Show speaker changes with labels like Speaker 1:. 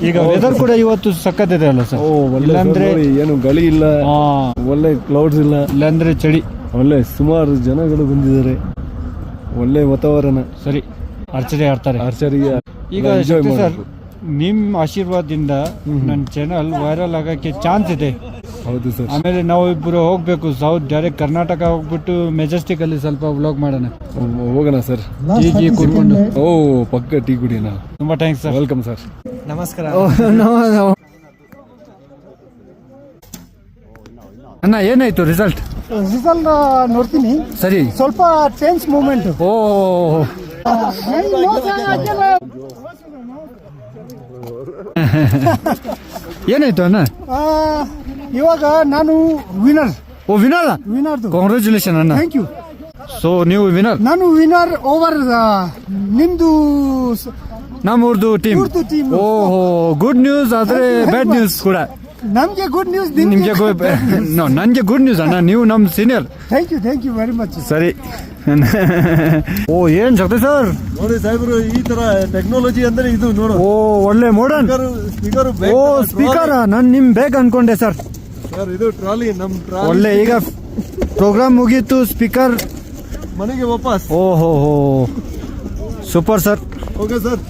Speaker 1: ಈಗ ವೆದರ್ ಕೂಡ ಇವತ್ತು ಸಖತ್ತಿದೆ ಅಲ್ಲ ಸರ್?
Speaker 2: ಇಲ್ಲಾಂದ್ರೆ ಏನು ಗಾಳಿ ಇಲ್ಲ, ಒಳ್ಳೆ ಕ್ಲೌಡ್ಸ್ ಇಲ್ಲ,
Speaker 1: ಇಲ್ಲಾಂದ್ರೆ ಚಳಿ.
Speaker 2: ಒಳ್ಳೆ ಸುಮಾರು ಜನಗಳು ಬಂದಿದ್ದಾರೆ, ಒಳ್ಳೆ ವಾತಾವರಣ.
Speaker 1: ಸರಿ, ಆರ್ಚರಿ ಆಡ್ತಾರೆ.
Speaker 2: ಆರ್ಚರಿಗೆ
Speaker 1: ಈಗ ಶಕ್ತಿ ಸರ್, ನಿಮ್ಮ ಆಶೀರ್ವಾದದಿಂದ ನನ್ನ ಚಾನಲ್ ವೈರಲ್ ಆಗಕ್ಕೆ ಚಾನ್ಸ್ ಇದೆ.
Speaker 2: ಹೌದು ಸರ್.
Speaker 1: ಆಮೇಲೆ ನಾವು ಇಬ್ಬರು ಹೋಗ್ಬೇಕು ಸೌತ್, ಡೈರೆಕ್ಟ್ ಕರ್ನಾಟಕ ಹೋಗ್ಬಿಟ್ಟು ಮೆಜೆಸ್ಟಿಕ್ ಅಲ್ಲಿ ಸ್ವಲ್ಪ ವ್ಲಾಗ್ ಮಾಡೋಣ.
Speaker 2: ಹೋಗೋಣ ಸರ್.
Speaker 1: ಟೀ ಕುಡ್ಕೊಂಡು.
Speaker 2: ಪಕ್ಕ ಟೀ ಕುಡಿಯೋಣ.
Speaker 1: ತುಂಬಾ ಥ್ಯಾಂಕ್ಸ್ ಸರ್.
Speaker 2: Welcome sir.
Speaker 1: ನಮಸ್ಕಾರ ಅಣ್ಣ. ಏನಾಯ್ತು ರಿಸಲ್ಟ್?
Speaker 3: ನೋಡ್ತೀನಿ.
Speaker 1: ಸರಿ,
Speaker 3: ಸ್ವಲ್ಪ ಟೆನ್ಸ್ ಮೂಮೆಂಟ್.
Speaker 1: ಏನಾಯ್ತು ಅಣ್ಣ?
Speaker 3: ಇವಾಗ ನಾನು ವಿನರ್.
Speaker 1: ವಿನರ್ ಕಾಂಗ್ರ್ಯಾಚುಲೇಷನ್ ಅಣ್ಣ.
Speaker 3: Thank you.
Speaker 1: ಸೊ ನೀವು ವಿನರ್?
Speaker 3: ನಾನು ವಿನರ್ ಓವರ್ ನಿಮ್ದು
Speaker 1: ನಮ್ಮೂರ್ದು ಟೀಮ್. ಓಹೋ, ಗುಡ್ ನ್ಯೂಸ್ ಆದ್ರೆ ಬ್ಯಾಡ್ ನ್ಯೂಸ್ ಕೂಡ.
Speaker 3: ನಮ್ಗೆ ಗುಡ್ ನ್ಯೂಸ್,
Speaker 1: ನಿಮ್ಗೆ ನನ್ಗೆ ಗುಡ್ ನ್ಯೂಸ್ ಅಣ್ಣ. ನೀವು ನಮ್ senior.
Speaker 3: Thank you very much.
Speaker 1: ಸರಿ. ಏನ್ ಶಕ್ತಿ ಸರ್
Speaker 2: ನೋಡಿ ಸಾಹೇಬ್ರು, ಈ ತರ ಟೆಕ್ನಾಲಜಿ ಅಂದ್ರೆ ಇದು ನೋಡು.
Speaker 1: ಒಳ್ಳೆ ಮಾಡರ್ನ್ ಸ್ಪೀಕರ್. ನಾನ್ ನಿಮ್ ಬೇಗ ಅನ್ಕೊಂಡೆ ಸರ್.
Speaker 2: ಇದು ಟ್ರಾಲಿ, ನಮ್ ಟ್ರಾಲಿ.
Speaker 1: ಒಳ್ಳೆ, ಈಗ ಪ್ರೋಗ್ರಾಮ್ ಮುಗೀತು, ಸ್ಪೀಕರ್
Speaker 2: ಮನೆಗೆ ವಾಪಸ್.
Speaker 1: ಓಹೋ, ಸೂಪರ್ ಸರ್.
Speaker 2: Okay sir.